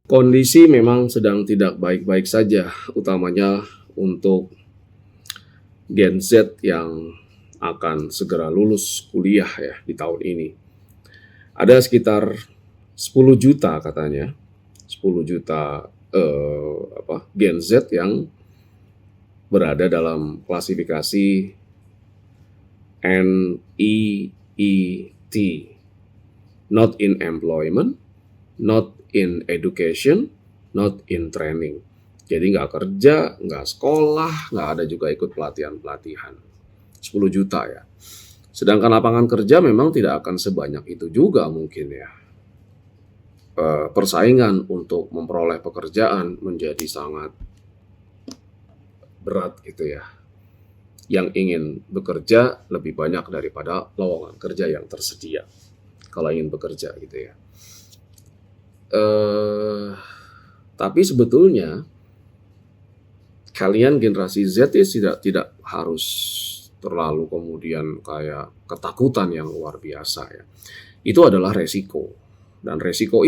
Kondisi memang sedang tidak baik-baik saja, utamanya untuk Gen Z yang akan segera lulus kuliah ya di tahun ini. Ada sekitar 10 juta katanya, 10 juta Gen Z yang berada dalam klasifikasi NEET, not in employment, not in education, not in training. Jadi nggak kerja, nggak sekolah, nggak ada juga ikut pelatihan-pelatihan. 10 juta ya. Sedangkan lapangan kerja memang tidak akan sebanyak itu juga mungkin ya. Persaingan untuk memperoleh pekerjaan menjadi sangat berat gitu ya. Yang ingin bekerja lebih banyak daripada lowongan kerja yang tersedia kalau ingin bekerja gitu ya. Tapi sebetulnya kalian generasi Z tidak harus terlalu kemudian kayak ketakutan yang luar biasa ya. Itu adalah resiko. Dan resiko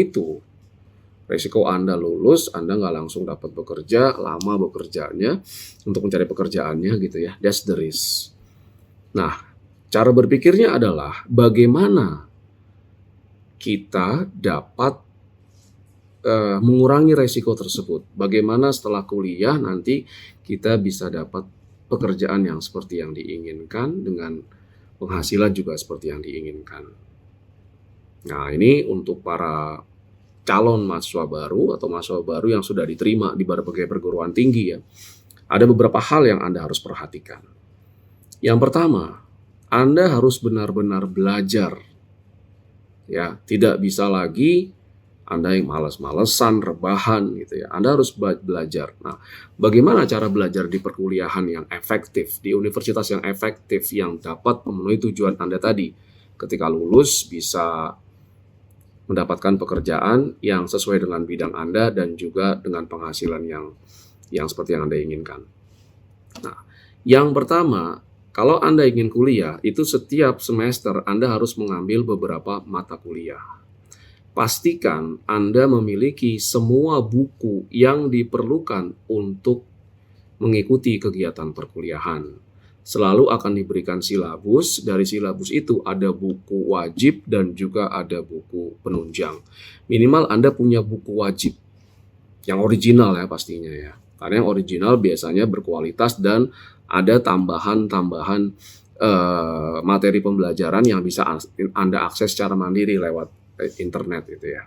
Anda lulus, Anda nggak langsung dapat bekerja, lama bekerjanya untuk mencari pekerjaannya gitu ya. That's the risk. Nah, cara berpikirnya adalah bagaimana kita dapat mengurangi resiko tersebut. Bagaimana setelah kuliah nanti kita bisa dapat pekerjaan yang seperti yang diinginkan dengan penghasilan juga seperti yang diinginkan. Nah, ini untuk para calon mahasiswa baru atau mahasiswa baru yang sudah diterima di berbagai perguruan tinggi ya. Ada beberapa hal yang Anda harus perhatikan. Yang pertama, Anda harus benar-benar belajar. Ya, tidak bisa lagi Anda yang malas-malesan, rebahan gitu ya. Anda harus belajar. Nah, bagaimana cara belajar di perkuliahan yang efektif, di universitas yang efektif, yang dapat memenuhi tujuan Anda tadi? Ketika lulus bisa mendapatkan pekerjaan yang sesuai dengan bidang Anda dan juga dengan penghasilan yang seperti yang Anda inginkan. Nah, yang pertama, kalau Anda ingin kuliah, itu setiap semester Anda harus mengambil beberapa mata kuliah. Pastikan Anda memiliki semua buku yang diperlukan untuk mengikuti kegiatan perkuliahan. Selalu akan diberikan silabus, dari silabus itu ada buku wajib dan juga ada buku penunjang. Minimal Anda punya buku wajib, yang original ya pastinya ya. Karena yang original biasanya berkualitas dan ada tambahan-tambahan materi pembelajaran yang bisa Anda akses secara mandiri lewat internet gitu ya.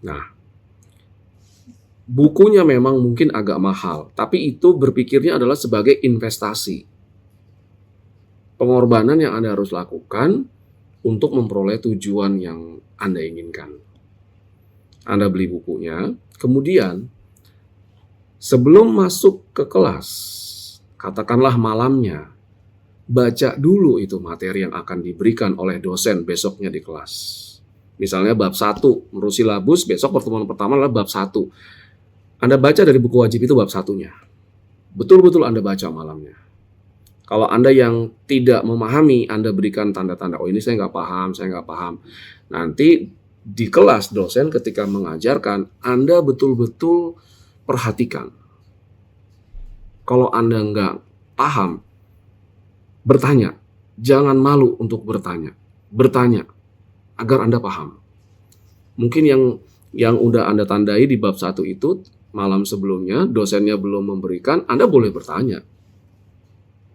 Nah, bukunya memang mungkin agak mahal, tapi itu berpikirnya adalah sebagai investasi. Pengorbanan yang Anda harus lakukan untuk memperoleh tujuan yang Anda inginkan. Anda beli bukunya, kemudian sebelum masuk ke kelas, katakanlah malamnya, baca dulu itu materi yang akan diberikan oleh dosen besoknya di kelas. Misalnya bab 1, menurut silabus, besok pertemuan pertama adalah bab 1. Anda baca dari buku wajib itu bab 1-nya. Betul-betul Anda baca malamnya. Kalau Anda yang tidak memahami, Anda berikan tanda-tanda, oh ini saya nggak paham. Nanti di kelas dosen ketika mengajarkan, Anda betul-betul perhatikan. Kalau Anda nggak paham, bertanya. Jangan malu untuk bertanya. Bertanya agar Anda paham. Mungkin yang udah Anda tandai di bab 1 itu malam sebelumnya, dosennya belum memberikan, Anda boleh bertanya.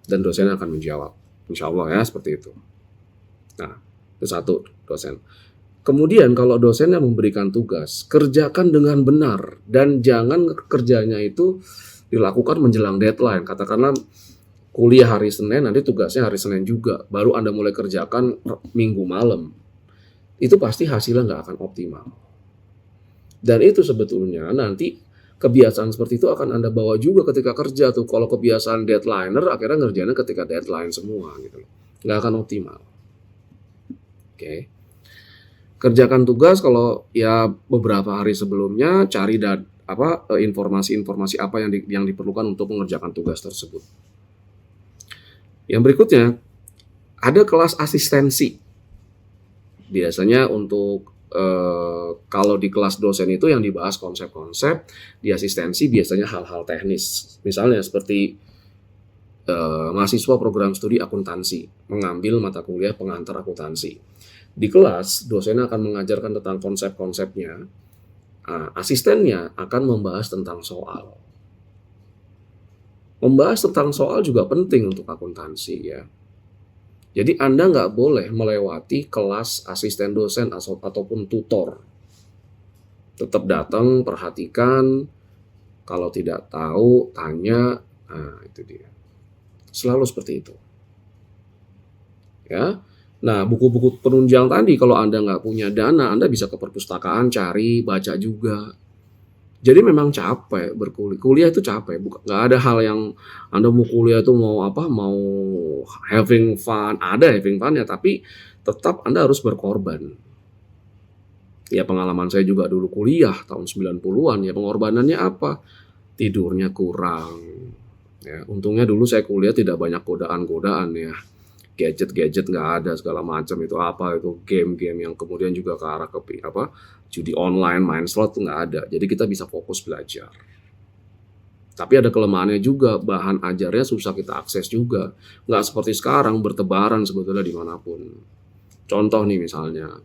Dan dosen akan menjawab. Insya Allah ya, seperti itu. Nah, itu satu dosen. Kemudian kalau dosennya memberikan tugas, kerjakan dengan benar. Dan jangan kerjanya itu dilakukan menjelang deadline. Katakanlah kuliah hari Senin, nanti tugasnya hari Senin juga. Baru Anda mulai kerjakan Minggu malam. Itu pasti hasilnya nggak akan optimal. Dan itu sebetulnya nanti kebiasaan seperti itu akan Anda bawa juga ketika kerja tuh. Kalau kebiasaan deadliner, akhirnya ngerjainnya ketika deadline semua gitu. Nggak akan optimal. Oke. Kerjakan tugas kalau ya beberapa hari sebelumnya, cari informasi-informasi apa yang diperlukan untuk mengerjakan tugas tersebut. Yang berikutnya, ada kelas asistensi. Biasanya untuk kalau di kelas dosen itu yang dibahas konsep-konsep, di asistensi biasanya hal-hal teknis. Misalnya seperti mahasiswa program studi akuntansi mengambil mata kuliah pengantar akuntansi. Di kelas, dosennya akan mengajarkan tentang konsep-konsepnya, asistennya akan membahas tentang soal. Membahas tentang soal juga penting untuk akuntansi ya. Jadi Anda nggak boleh melewati kelas asisten dosen ataupun tutor. Tetap datang, perhatikan, kalau tidak tahu, tanya, itu dia. Selalu seperti itu. Ya. Nah, buku-buku penunjang tadi kalau Anda nggak punya dana, Anda bisa ke perpustakaan cari, baca juga. Jadi memang capek berkuliah. Kuliah itu capek, nggak ada hal yang Anda mau kuliah itu mau apa, mau having fun. Ada having fun ya, tapi tetap Anda harus berkorban. Ya pengalaman saya juga dulu kuliah tahun 90-an ya, pengorbanannya apa? Tidurnya kurang. Ya, untungnya dulu saya kuliah tidak banyak godaan-godaan ya. Gadget-gadget nggak ada segala macam, itu apa itu game-game yang kemudian juga ke arah judi online, main slot tuh nggak ada. Jadi kita bisa fokus belajar. Tapi ada kelemahannya juga, bahan ajarnya susah kita akses juga. Nggak seperti sekarang bertebaran sebetulnya dimanapun. Contoh nih misalnya,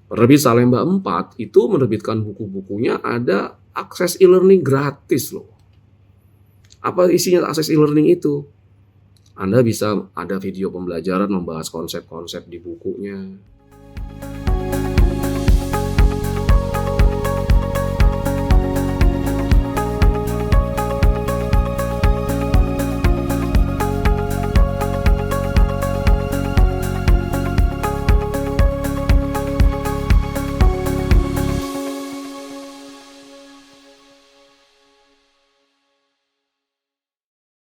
penerbit Salemba 4 itu menerbitkan buku-bukunya ada akses e-learning gratis loh. Apa isinya akses e-learning itu? Anda bisa ada video pembelajaran membahas konsep-konsep di bukunya.